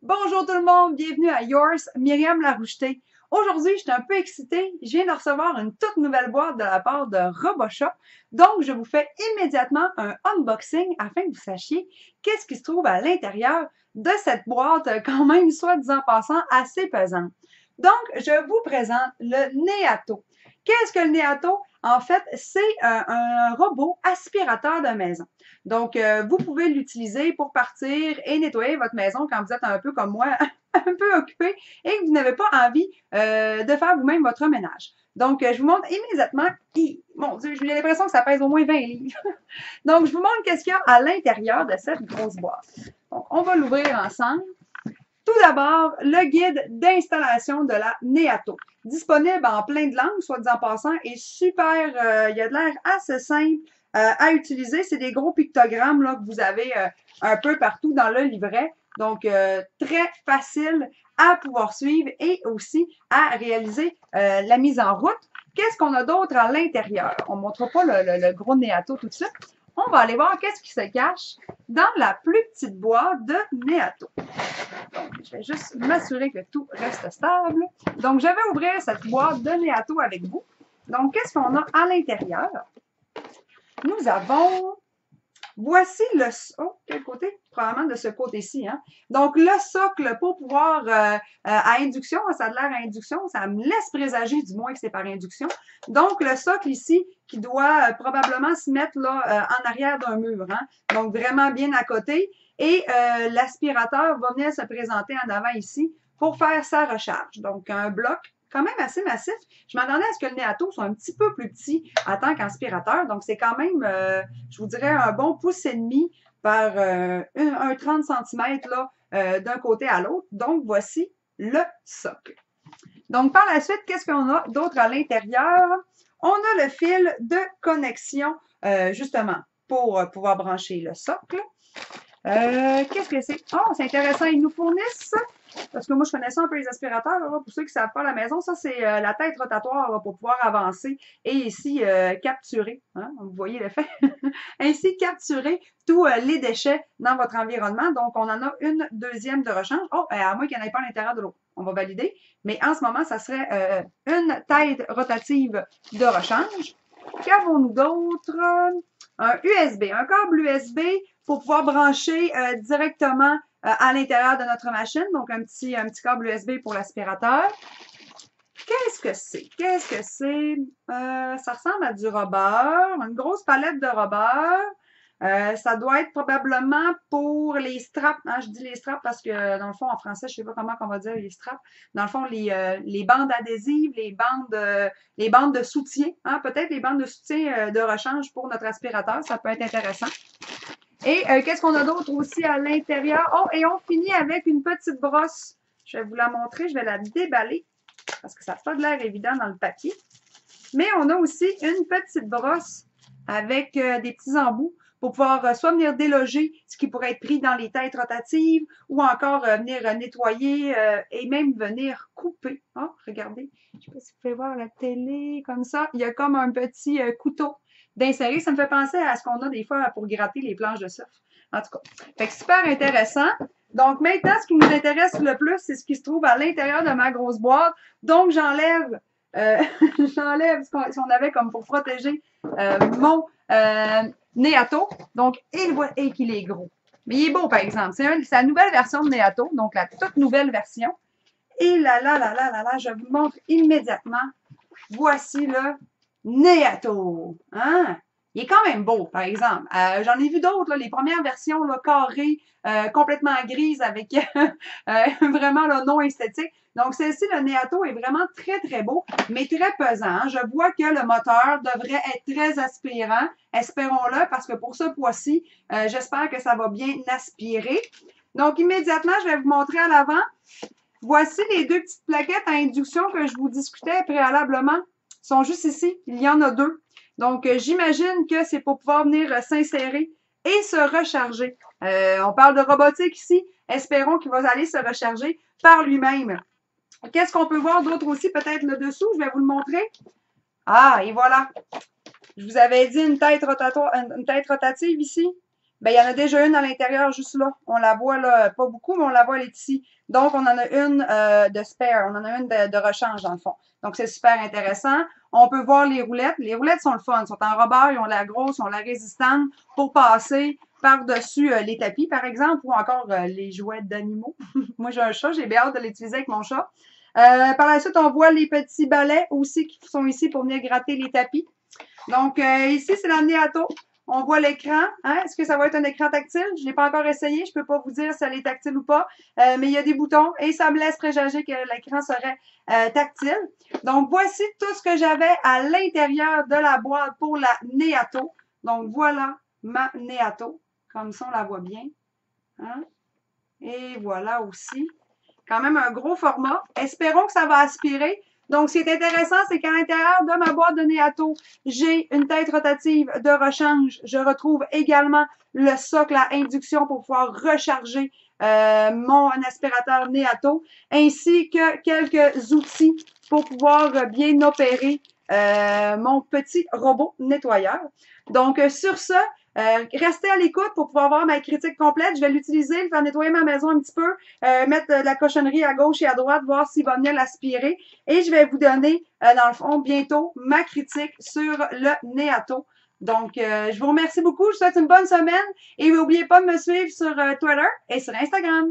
Bonjour tout le monde, bienvenue à Yours, Myriam Laroucheté. Aujourd'hui, je suis un peu excitée. Je viens de recevoir une toute nouvelle boîte de la part de Roboshop. Donc, je vous fais immédiatement un unboxing afin que vous sachiez qu'est-ce qui se trouve à l'intérieur de cette boîte, quand même, soit disant passant, assez pesante. Donc, je vous présente le Neato. Qu'est-ce que le Neato? En fait, c'est un robot aspirateur de maison. Donc, vous pouvez l'utiliser pour partir et nettoyer votre maison quand vous êtes un peu comme moi, un peu occupé et que vous n'avez pas envie de faire vous-même votre ménage. Donc, je vous montre immédiatement. Mon Dieu, j'ai l'impression que ça pèse au moins 20 livres. Donc, je vous montre qu'est-ce qu'il y a à l'intérieur de cette grosse boîte. Donc, on va l'ouvrir ensemble. Tout d'abord, le guide d'installation de la Neato, disponible en plein de langues, soit dit en passant, et super, il a de l'air assez simple à utiliser. C'est des gros pictogrammes là, que vous avez un peu partout dans le livret. Donc, très facile à pouvoir suivre et aussi à réaliser la mise en route. Qu'est-ce qu'on a d'autre à l'intérieur? On ne montre pas le gros Neato tout de suite. On va aller voir qu'est-ce qui se cache dans la plus petite boîte de Neato. Donc, je vais juste m'assurer que tout reste stable. Donc, je vais ouvrir cette boîte de Neato avec vous. Donc, qu'est-ce qu'on a à l'intérieur? Nous avons, voici le, oh, quel côté? Probablement de ce côté-ci, hein? Donc, le socle pour pouvoir, à induction, ça a l'air à induction, ça me laisse présager du moins que c'est par induction. Donc, le socle ici, qui doit probablement se mettre là, en arrière d'un mur, hein? Donc, vraiment bien à côté. Et l'aspirateur va venir se présenter en avant ici pour faire sa recharge. Donc, un bloc quand même assez massif. Je m'attendais à ce que le Neato soit un petit peu plus petit en tant qu'aspirateur. Donc, c'est quand même, je vous dirais, un bon pouce et demi par un 30 cm là, d'un côté à l'autre. Donc, voici le socle. Donc, par la suite, qu'est-ce qu'on a d'autre à l'intérieur? On a le fil de connexion, justement, pour pouvoir brancher le socle. Qu'est-ce que c'est? Oh, c'est intéressant. Ils nous fournissent, parce que moi, je connais un peu les aspirateurs. Là, pour ceux qui ne savent pas à la maison, ça, c'est la tête rotatoire là, pour pouvoir avancer et ici capturer. Hein, vous voyez l'effet? Ainsi, capturer tous les déchets dans votre environnement. Donc, on en a une deuxième de rechange. Oh, à moins qu'il n'y en ait pas à l'intérieur de l'autre. On va valider. Mais en ce moment, ça serait une tête rotative de rechange. Qu'avons-nous d'autre? Un USB, un câble USB pour pouvoir brancher directement à l'intérieur de notre machine. Donc, un petit câble USB pour l'aspirateur. Qu'est-ce que c'est? Qu'est-ce que c'est? Ça ressemble à du rubber, une grosse palette de rubber. Ça doit être probablement pour les straps. Hein? Je dis les straps parce que, dans le fond, en français, je sais pas comment on va dire les straps. Dans le fond, les bandes adhésives, les bandes de soutien. Hein? Peut-être les bandes de soutien de rechange pour notre aspirateur. Ça peut être intéressant. Et qu'est-ce qu'on a d'autre aussi à l'intérieur? Oh, et on finit avec une petite brosse. Je vais vous la montrer. Je vais la déballer parce que ça n'a pas de l'air évident dans le papier. Mais on a aussi une petite brosse avec des petits embouts pour pouvoir soit venir déloger ce qui pourrait être pris dans les têtes rotatives ou encore venir nettoyer et même venir couper. Oh, regardez, je ne sais pas si vous pouvez voir la télé comme ça. Il y a comme un petit couteau d'insérer. Ça me fait penser à ce qu'on a des fois pour gratter les planches de surf. En tout cas, fait que super intéressant. Donc maintenant, ce qui nous intéresse le plus, c'est ce qui se trouve à l'intérieur de ma grosse boîte. Donc j'enlève j'enlève ce qu'on avait comme pour protéger mon Neato. Donc, et qu'il est gros. Mais il est beau, par exemple. C'est la nouvelle version de Neato, donc la toute nouvelle version. Et là, je vous montre immédiatement. Voici le Neato. Hein? Il est quand même beau, par exemple. J'en ai vu d'autres, les premières versions là, carrées, complètement grises, avec vraiment là, non esthétique. Donc, celle-ci, le Neato, est vraiment très, très beau, mais très pesant. Je vois que le moteur devrait être très aspirant. Espérons-le, parce que pour ce poids-ci, j'espère que ça va bien aspirer. Donc, immédiatement, je vais vous montrer à l'avant. Voici les deux petites plaquettes à induction que je vous discutais préalablement. Sont juste ici. Il y en a deux. Donc, j'imagine que c'est pour pouvoir venir s'insérer et se recharger. On parle de robotique ici. Espérons qu'il va aller se recharger par lui-même. Qu'est-ce qu'on peut voir d'autre aussi? Peut-être le dessous. Je vais vous le montrer. Ah, et voilà. Je vous avais dit une tête rotative ici. Ben, il y en a déjà une à l'intérieur, juste là. On la voit là, pas beaucoup, mais on la voit, elle est ici. Donc, on en a une de spare, on en a une de rechange, dans le fond. Donc, c'est super intéressant. On peut voir les roulettes. Les roulettes sont le fun, sont en rubber, ils ont la grosse, ils ont la résistante pour passer par-dessus les tapis, par exemple, ou encore les jouets d'animaux. Moi, j'ai un chat, j'ai bien hâte de l'utiliser avec mon chat. Par la suite, on voit les petits balais aussi qui sont ici pour venir gratter les tapis. Donc, ici, c'est la Neato. On voit l'écran. Hein? Est-ce que ça va être un écran tactile? Je ne l'ai pas encore essayé. Je ne peux pas vous dire si elle est tactile ou pas. Mais il y a des boutons et ça me laisse présager que l'écran serait tactile. Donc, voici tout ce que j'avais à l'intérieur de la boîte pour la Neato. Donc, voilà ma Neato. Comme ça, on la voit bien. Hein? Et voilà aussi. Quand même un gros format. Espérons que ça va aspirer. Donc, ce qui est intéressant, c'est qu'à l'intérieur de ma boîte de Neato, j'ai une tête rotative de rechange. Je retrouve également le socle à induction pour pouvoir recharger mon aspirateur Neato, ainsi que quelques outils pour pouvoir bien opérer mon petit robot nettoyeur. Donc, sur ce, restez à l'écoute pour pouvoir voir ma critique complète. Je vais l'utiliser, le faire nettoyer ma maison un petit peu, mettre de la cochonnerie à gauche et à droite, voir s'il va venir l'aspirer. Et je vais vous donner, dans le fond, bientôt ma critique sur le Neato. Donc, je vous remercie beaucoup. Je vous souhaite une bonne semaine et n'oubliez pas de me suivre sur Twitter et sur Instagram.